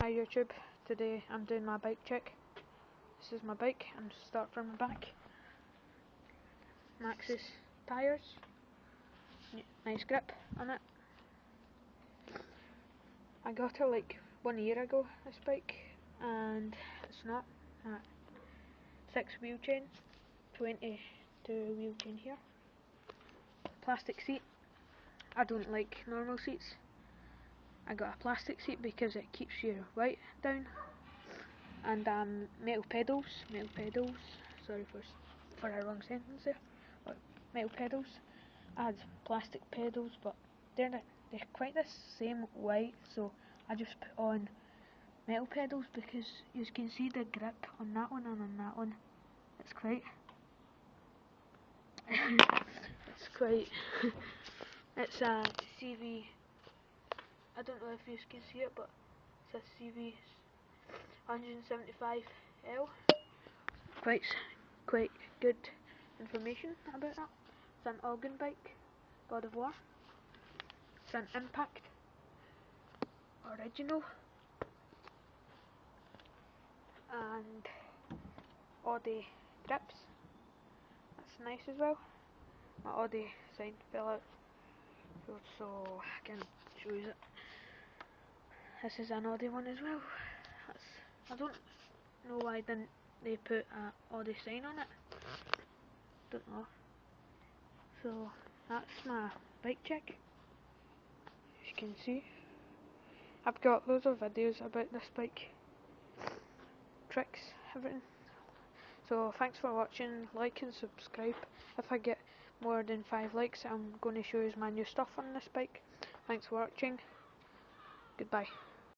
Hi YouTube, today I'm doing my bike check. This is my bike, and start from the back. Maxxis tyres, nice grip on it. I got it like 1 year ago, this bike, and it's not. 6 wheel chain, 22 wheel chain here. Plastic seat. I don't like normal seats. I got a plastic seat because it keeps your weight down. And metal pedals. Sorry for a wrong sentence there. But metal pedals. I had plastic pedals, but they're quite the same weight, so I just put on metal pedals because you can see the grip on that one and on that one. It's quite. It's a CV. I don't know if you can see it, but it's a CV 175L. Quite good information about that. It's an organ bike, God of War. It's an Impact original, and Audi grips. That's nice as well. My Audi sign fell out, so I can show you it. This is an Audi one as well. I don't know why didn't they put an Audi sign on it. Don't know. So that's my bike check. As you can see, I've got loads of videos about this bike, tricks, everything. So thanks for watching. Like and subscribe. If I get more than 5 likes, I'm going to show you my new stuff on this bike. Thanks for watching. Goodbye.